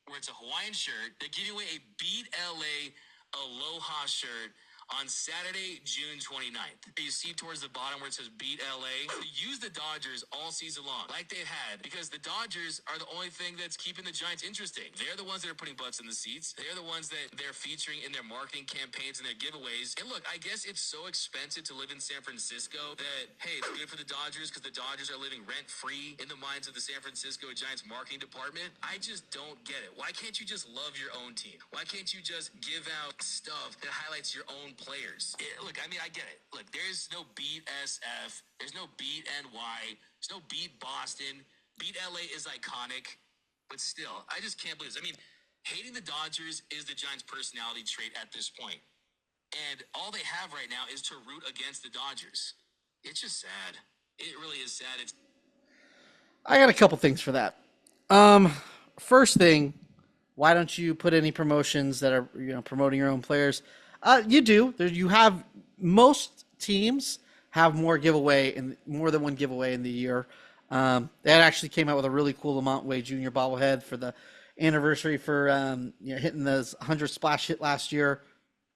where it's a Hawaiian shirt. They're giving away a Beat LA Aloha shirt on Saturday, June 29th. You see towards the bottom where it says Beat LA. Use the Dodgers all season long, like they've had, because the Dodgers are the only thing that's keeping the Giants interesting. They're the ones that are putting butts in the seats. They're the ones that they're featuring in their marketing campaigns and their giveaways. And look, I guess it's so expensive to live in San Francisco that, hey, it's good for the Dodgers because the Dodgers are living rent-free in the minds of the San Francisco Giants marketing department. I just don't get it. Why can't you just love your own team? Why can't you just give out stuff that highlights your own players? Look, I mean, I get it. Look, there's no Beat SF. There's no Beat NY. There's no Beat Boston. Beat LA is iconic. But still, I just can't believe this. I mean, hating the Dodgers is the Giants' personality trait at this point. And all they have right now is to root against the Dodgers. It's just sad. It really is sad. I got a couple things for that. First thing, why don't you put any promotions that are promoting your own players? You do. You have most teams have more than one giveaway in the year. That actually came out with a really cool Lamont Wade Jr. bobblehead for the anniversary for hitting the 100 splash hit last year.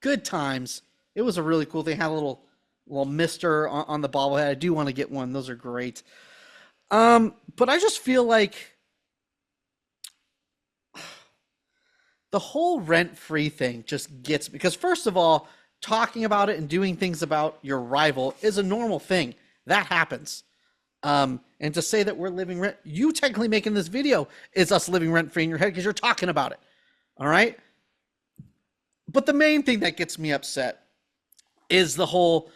Good times. It was a really cool thing. Had a little mister on the bobblehead. I do want to get one. Those are great. But I just feel like the whole rent-free thing just gets, because first of all, talking about it and doing things about your rival is a normal thing. That happens. And to say that we're living rent, you technically making this video is us living rent-free in your head because you're talking about it. All right? But the main thing that gets me upset is the whole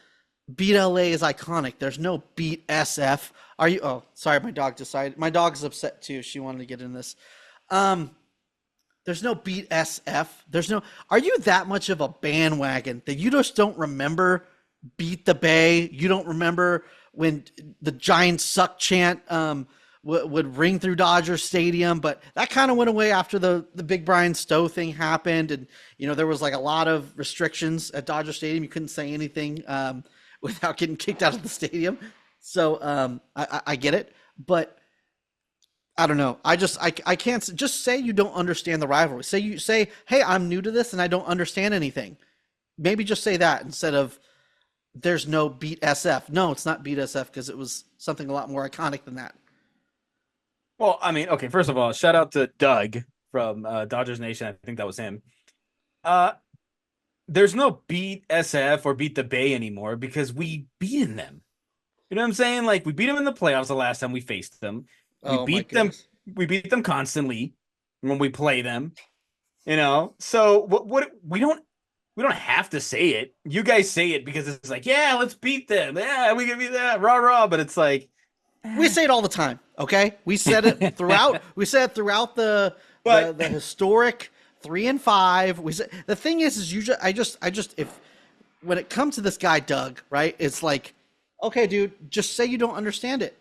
Beat LA is iconic. There's no Beat SF. Are you? Oh, sorry, my dog decided. My dog's upset too. She wanted to get in this. There's no Beat SF. There's no. Are you that much of a bandwagon that you just don't remember Beat the Bay? You don't remember when the Giants suck chant would ring through Dodger Stadium, but that kind of went away after the big Brian Stowe thing happened, and there was like a lot of restrictions at Dodger Stadium. You couldn't say anything without getting kicked out of the stadium. So I get it, but I don't know. I can't just say you don't understand the rivalry. Say, hey, I'm new to this and I don't understand anything. Maybe just say that instead of there's no Beat SF. No, it's not Beat SF because it was something a lot more iconic than that. Well, I mean, okay, first of all, shout out to Doug from Dodgers Nation. I think that was him. There's no Beat SF or Beat the Bay anymore because we beaten them. You know what I'm saying? Like, we beat them in the playoffs the last time we faced them. We beat them. We beat them constantly when we play them. So what we don't have to say it. You guys say it because it's like, yeah, let's beat them. Yeah, we can beat that. Rah rah. But it's like we say it all the time. Okay, we said it throughout. We said it throughout the historic 3 and 5. We said the thing is I just if when it comes to this guy Doug, right? It's like, okay, dude, just say you don't understand it.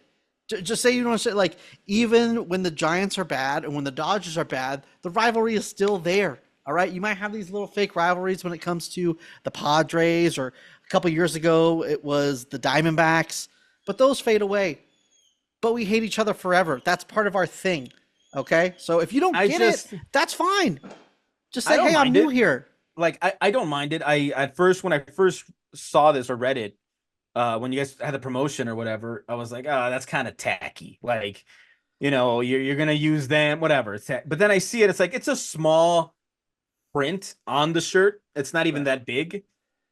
Just say you don't understand. Like, even when the Giants are bad and when the Dodgers are bad, the rivalry is still there. All right, you might have these little fake rivalries when it comes to the Padres, or a couple years ago it was the Diamondbacks, but those fade away. But we hate each other forever. That's part of our thing. Okay, so if you don't get it, that's fine. Just say, hey, I'm new here. Like, I don't mind it. When I first saw this or read it, when you guys had the promotion or whatever, I was like, oh, that's kind of tacky. Like, you're gonna use them, whatever. But then I see it. It's like it's a small print on the shirt. It's not even that big,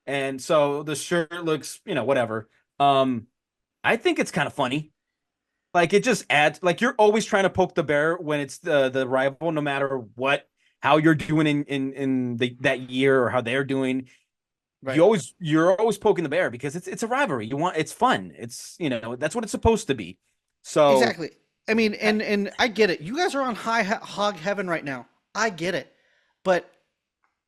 and so the shirt looks, whatever. I think it's kind of funny. Like it just adds, like you're always trying to poke the bear when it's the rival, no matter what, how you're doing in that year or how they're doing. Right. You're always poking the bear because it's a rivalry. It's fun. It's that's what it's supposed to be. So Exactly. I mean, and I get it. You guys are on hog heaven right now. I get it. But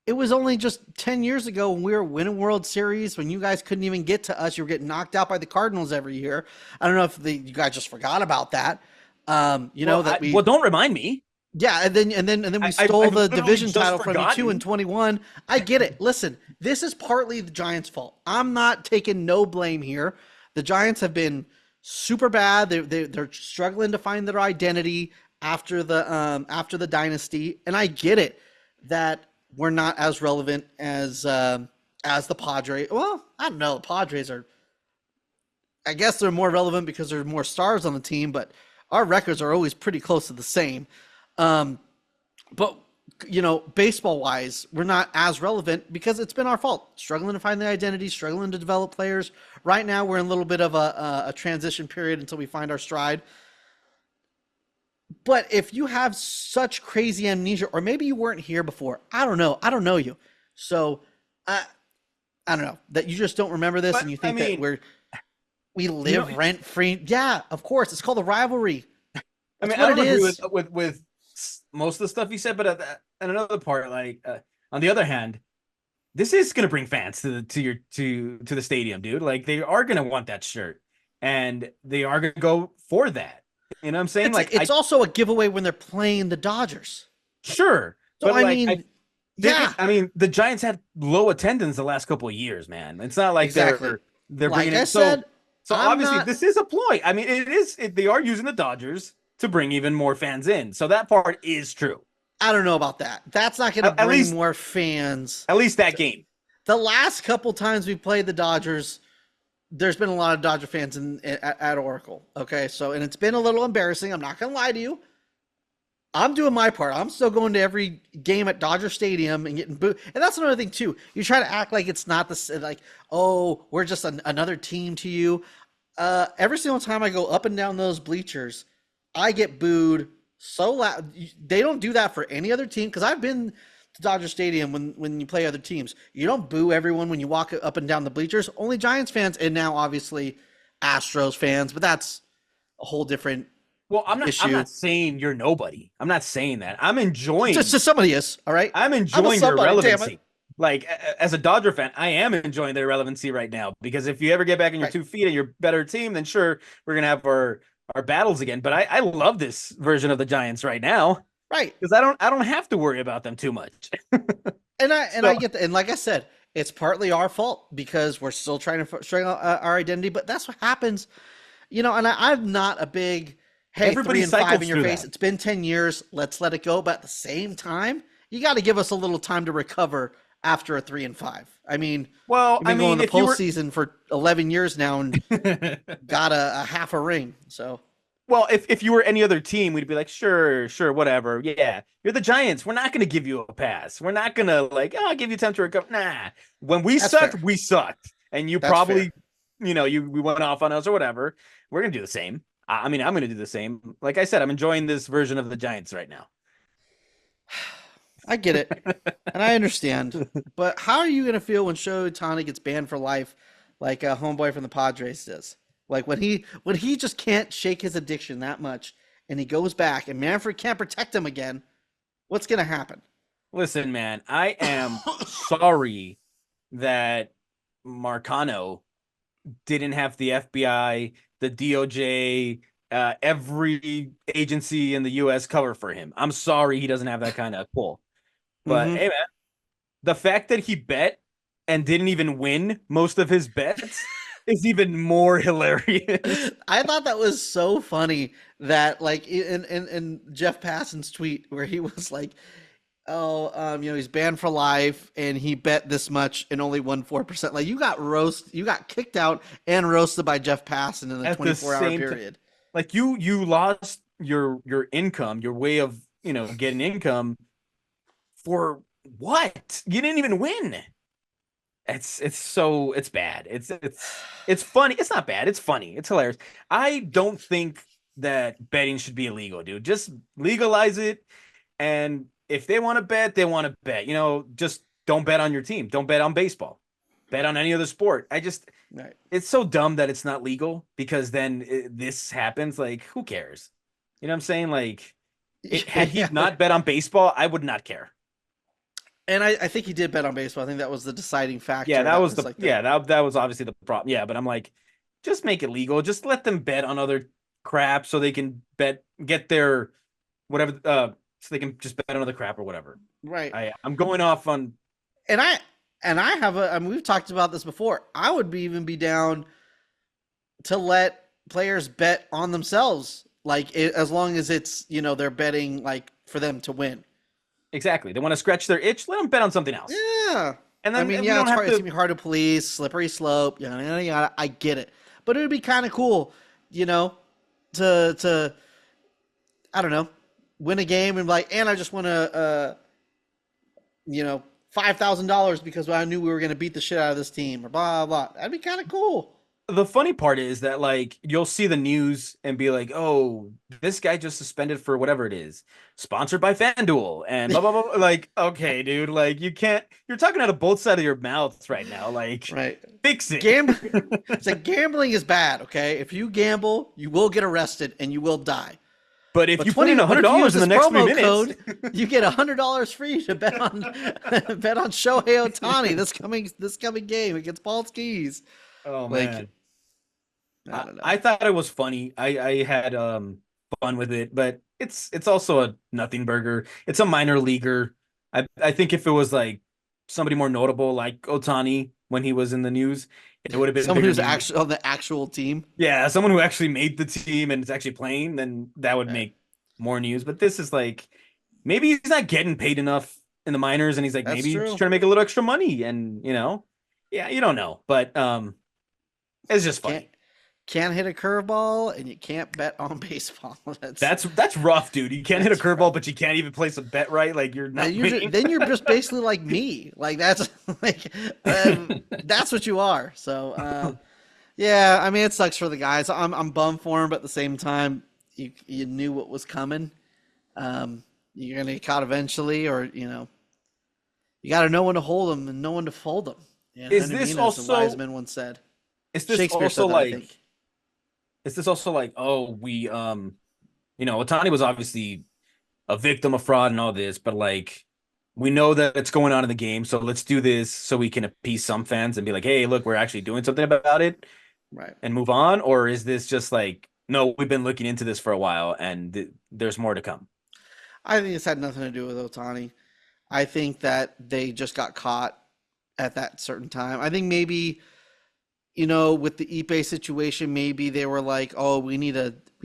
it was only just 10 years ago when we were winning World Series, when you guys couldn't even get to us. You were getting knocked out by the Cardinals every year. I don't know if you guys just forgot about that. well, don't remind me. Yeah, and then we stole I've the literally division just title from you forgotten. 2-21. I get it. Listen, this is partly the Giants' fault. I'm not taking no blame here. The Giants have been super bad. They're struggling to find their identity after the dynasty, and I get it that we're not as relevant as the Padres. Well, I don't know. The Padres are. I guess they're more relevant because there's more stars on the team, but our records are always pretty close to the same. But baseball wise, we're not as relevant because it's been our fault. Struggling to find the identity, struggling to develop players. Right now, we're in a little bit of a transition period until we find our stride. But if you have such crazy amnesia, or maybe you weren't here before, I don't know. I don't know you. So I don't know that you just don't remember this, But, and you think I mean, that we live rent free. Yeah, of course. It's called a rivalry. I That's mean, what I don't it agree is. with most of the stuff you said, but and another part, like on the other hand, this is gonna bring fans to the stadium, dude. Like they are gonna want that shirt, and they are gonna go for that. You know what I'm saying? It's also a giveaway when they're playing the Dodgers. Sure, So but I like mean, yeah, I mean, the Giants had low attendance the last couple of years, man. It's not like exactly. they're Like bringing I it. said, So I'm obviously not. this is a ploy. I mean, they are using the Dodgers to bring even more fans in. So that part is true. I don't know about that. That's not going to At bring least more fans. at least that game. The last couple times we played the Dodgers, there's been a lot of Dodger fans at Oracle. Okay, so and it's been a little embarrassing. I'm not going to lie to you. I'm doing my part. I'm still going to every game at Dodger Stadium and getting booed. And that's another thing too. You try to act like it's not like, oh, we're just another team to you. Every single time I go up and down those bleachers, I get booed so loud. They don't do that for any other team because I've been to Dodger Stadium when you play other teams. You don't boo everyone when you walk up and down the bleachers. Only Giants fans and now obviously Astros fans, but that's a whole different Well, I'm issue. not saying you're nobody. I'm not saying that. I'm enjoying. Just somebody is, all right? I'm I'm a enjoying your somebody, damn it. relevancy. Like as a Dodger fan, I am enjoying their relevancy right now because if you ever get back on your Right. 2 feet and you're a better team, then sure we're gonna have our battles again. But I love this version of the Giants right now Right. because I don't have to worry about them too much. And I So- get that. And like I said, it's partly our fault because we're still trying to straighten out our identity. But that's what happens, And I'm not a big hey Everybody 3-5 cycles in your through face. that. It's been 10 years. Let's let it go. But at the same time, you got to give us a little time to recover after a 3-5. I mean, Well, we've I been going mean, to if you were postseason for 11 years now and got a half a ring. So well, if you were any other team, we'd be like, sure, whatever. Yeah, you're the Giants. We're not going to give you a pass. We're not going to I'll give you time to recover. Nah. When we That's sucked, fair. we sucked, and you That's probably, we went off on us or whatever. We're going to do the same. I mean, I'm going to do the same. Like I said, I'm enjoying this version of the Giants right now. I get it, and I understand. But how are you going to feel when Shohei Ohtani gets banned for life, like a homeboy from the Padres does? Like when he just can't shake his addiction that much, and he goes back, and Manfred can't protect him again. What's going to happen? Listen, man, I am sorry that Marcano didn't have the FBI, the DOJ, every agency in the U.S. cover for him. I'm sorry he doesn't have that kind of pull. But Mhm. hey, man, the fact that he bet and didn't even win most of his bets is even more hilarious. I thought that was so funny that like in Jeff Passan's tweet where he was like, oh, he's banned for life and he bet this much and only won 4%. Like you got kicked out and roasted by Jeff Passan in the At the 24-hour same period. Like you lost your income, your way of getting income for what? You didn't even win. It's bad. It's funny. It's not bad. It's funny. It's hilarious. I don't think that betting should be illegal, dude. Just legalize it. And if they want to bet, they want to bet. Just don't bet on your team. Don't bet on baseball. Bet on any other sport. Right. It's so dumb that it's not legal because then this happens. Like, who cares? You know what I'm saying? Like, had he not bet on baseball, I would not care. And I think he did bet on baseball. I think that was the deciding factor. Yeah, that was that was obviously the problem. Yeah, but I'm like, just make it legal. Just let them bet on other crap so they can get their whatever. So they can just bet on other crap or whatever. Right. I'm going off on. And I have we've talked about this before. I would even be down to let players bet on themselves, as long as it's they're betting like for them to win. Exactly. They want to scratch their itch. Let them bet on something else. Yeah. And then it's gonna be hard to police, slippery slope. I get it, but it would be kind of cool, to I don't know, win a game and be like, and I just won a $5,000 because I knew we were going to beat the shit out of this team or blah, blah. That'd be kind of cool. The funny part is that like you'll see the news and be like, oh, this guy just suspended for whatever it is, sponsored by FanDuel and blah, blah, blah. Like, okay, dude, like you're talking out of both sides of your mouths right now. Like, right. Fix it. It's like gambling is bad. Okay. If you gamble, you will get arrested and you will die. But if you put in $100 in the next 3 minutes, code, you get $100 free to bet on Shohei Ohtani this coming game against Paul Skees. Oh man, I don't know. I thought it was funny. I had fun with it, but it's also a nothing burger. It's a minor leaguer. I think if it was like somebody more notable like Ohtani when he was in the news, it would have been someone who's actually on the actual team. Yeah, someone who actually made the team and is actually playing, then that would make more news. But this is like, maybe he's not getting paid enough in the minors, and he's like, maybe he's trying to make a little extra money, and yeah, you don't know, but it's just funny. Can't hit a curveball, and you can't bet on baseball. That's rough, dude. You can't hit a curveball, but you can't even place a bet right. Like you're not. Then you're just basically like me. Like that's like that's what you are. So yeah, I mean it sucks for the guys. I'm bummed for them, but at the same time, you knew what was coming. You're gonna get caught eventually, or you got to know when to hold them and know when to fold them. Is this also? As the wise man once said. Is this also like? Is this also like, oh, we, Ohtani was obviously a victim of fraud and all this, but like, we know that it's going on in the game, so let's do this so we can appease some fans and be like, hey, look, we're actually doing something about it, right? And move on? Or is this just like, no, we've been looking into this for a while and there's more to come? I think it's had nothing to do with Ohtani. I think that they just got caught at that certain time. I think maybe... with the Ipe situation, maybe they were like, "Oh, we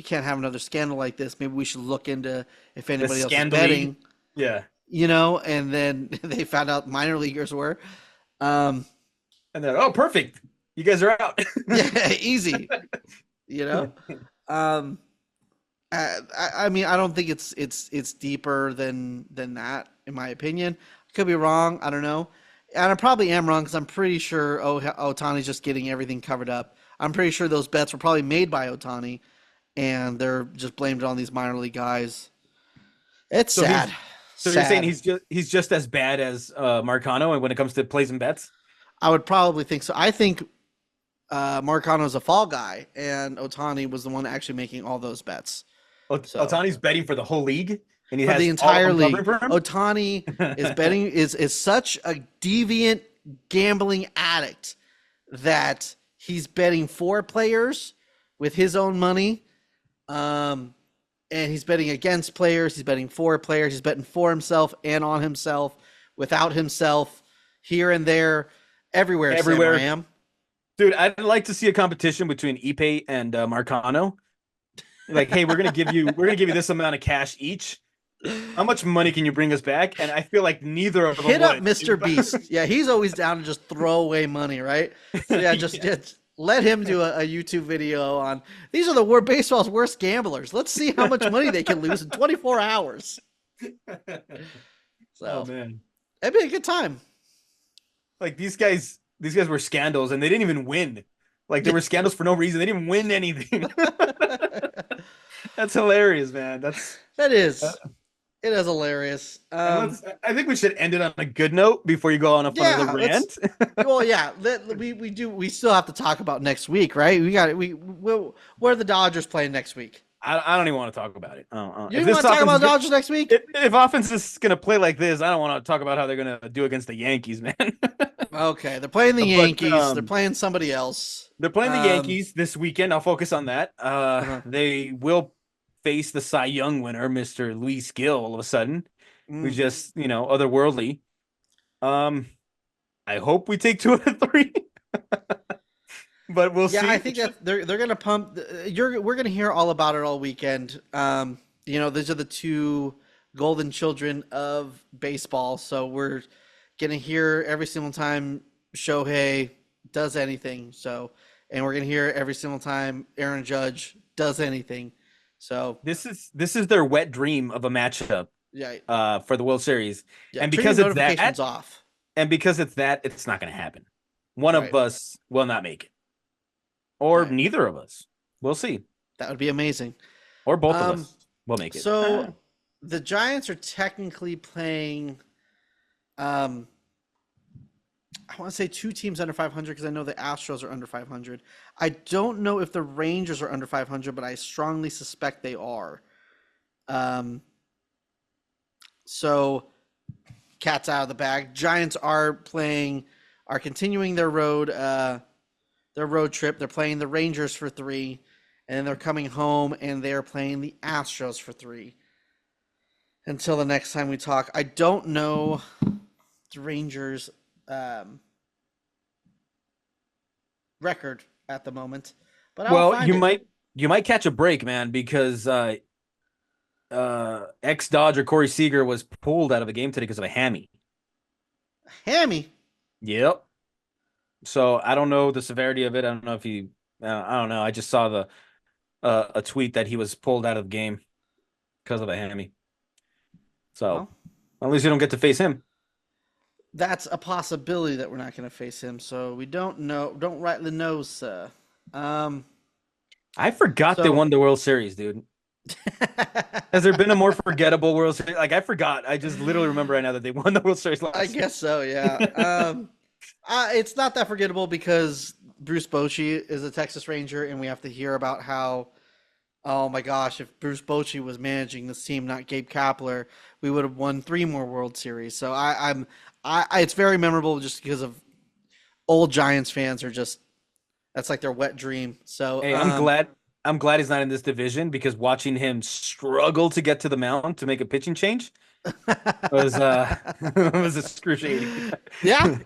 can't have another scandal like this. Maybe we should look into if anybody else is betting." Yeah. And then they found out minor leaguers were. And then, oh, perfect. You guys are out. Yeah, easy. I mean, I don't think it's deeper than that, in my opinion. I could be wrong. I don't know. And I probably am wrong because I'm pretty sure Ohtani's just getting everything covered up. I'm pretty sure those bets were probably made by Ohtani, and they're just blamed it on these minor league guys. It's sad. So you're saying he's just as bad as Marcano when it comes to plays and bets? I would probably think so. I think Marcano's a fall guy, and Ohtani was the one actually making all those bets. Ohtani's betting for the whole league? And he has the entire league. Ohtani is betting is such a deviant gambling addict that he's betting 4 players with his own money, and he's betting against players. He's betting 4 players. He's betting for himself and on himself, without himself, here and there, everywhere. Everywhere. Sam, I am. Dude, I'd like to see a competition between Ipe and Marcano. Like, hey, we're gonna give you this amount of cash each. How much money can you bring us back? And I feel like neither of them hit up Mr. Beast. Yeah, he's always down to just throw away money, right? So yeah, just let him do a YouTube video on these are the baseball's worst gamblers. Let's see how much money they can lose in 24 hours. So, man, it'd be a good time. Like these guys were scandals, and they didn't even win. Like they were scandals for no reason. They didn't win anything. That's hilarious, man. That's That is. It is hilarious. I think we should end it on a good note before you go on another rant. Well, yeah, we still have to talk about next week, right? Where are the Dodgers playing next week? I don't even want to talk about it. You want to talk about the Dodgers next week? If offense is going to play like this, I don't want to talk about how they're going to do against the Yankees, man. Okay, they're playing the Yankees. They're playing somebody else. They're playing the Yankees this weekend. I'll focus on that. They will face the Cy Young winner, Mr. Luis Gil, all of a sudden, who's just, otherworldly. I hope we take 2 out of 3. But we'll see. Yeah, I think that they're gonna pump. We're gonna hear all about it all weekend. These are the 2 golden children of baseball, so we're gonna hear every single time Shohei does anything. And we're gonna hear every single time Aaron Judge does anything. So this is their wet dream of a matchup. Yeah. For the World Series, yeah, and because it's that, off. And because it's that, it's not going to happen. One of us will not make it, or neither of us. We'll see. That would be amazing. Or both of us will make it. So the Giants are technically playing. I want to say 2 teams under 500 because I know the Astros are under 500. I don't know if the Rangers are under 500, but I strongly suspect they are. So cat's out of the bag. Giants are continuing their road trip. They're playing the Rangers for 3, and then they're coming home and they're playing the Astros for 3. Until the next time we talk, I don't know the Rangers record at the moment, but you might catch a break, man, because ex-Dodger Corey Seager was pulled out of the game today because of a hammy. Hammy? Yep. So I don't know the severity of it. I don't know if I don't know. I just saw a tweet that he was pulled out of the game because of a hammy. So at least you don't get to face him. That's a possibility that we're not going to face him. So we don't know. Don't rightly know, sir. I forgot they won the World Series, dude. Has there been a more forgettable World Series? Like, I forgot. I just literally remember right now that they won the World Series last year. I guess so, yeah. It's not that forgettable because Bruce Bochy is a Texas Ranger, and we have to hear about how, oh my gosh, if Bruce Bochy was managing this team, not Gabe Kapler, we would have won 3 more World Series. So it's very memorable just because of old Giants fans are just, that's like their wet dream. So hey, I'm glad he's not in this division because watching him struggle to get to the mound to make a pitching change was excruciating. Yeah,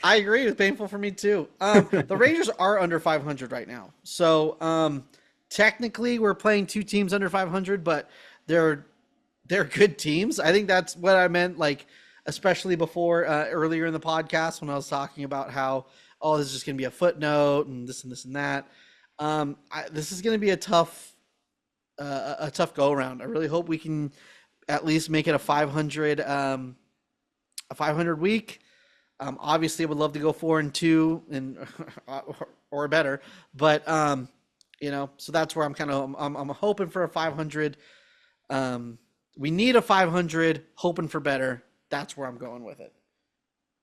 I agree. It was painful for me too. The Rangers are under 500 right now. So technically we're playing 2 teams under 500, but they're good teams. I think that's what I meant, like, especially before earlier in the podcast when I was talking about how, this is just going to be a footnote and this and this and that. This is going to be a tough go around. I really hope we can at least make it a 500 week. Obviously I would love to go 4-2 and or better, but so that's where I'm hoping for a 500. We need a 500, hoping for better. That's where I'm going with it.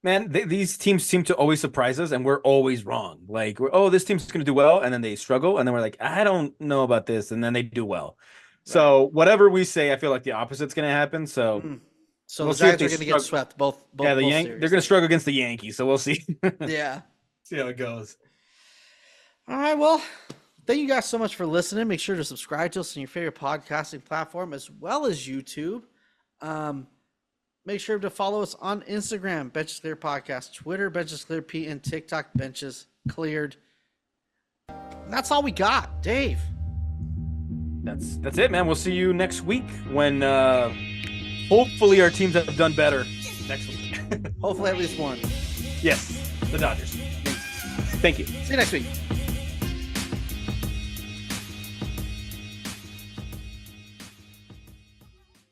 Man, these teams seem to always surprise us, and we're always wrong. Like, this team's going to do well, and then they struggle, and then we're like, I don't know about this, and then they do well. Right. So whatever we say, I feel like the opposite's going to happen. So, the Giants are going to get swept. Both they're going to struggle against the Yankees. So we'll see. Yeah, see how it goes. All right. Well, thank you guys so much for listening. Make sure to subscribe to us on your favorite podcasting platform as well as YouTube. Make sure to follow us on Instagram, Benches Clear Podcast, Twitter, Benches Clear P, and TikTok, Benches Cleared. And that's all we got, Dave. That's it, man. We'll see you next week when hopefully our teams have done better next week. Hopefully at least one. Yes, the Dodgers. Thank you. See you next week.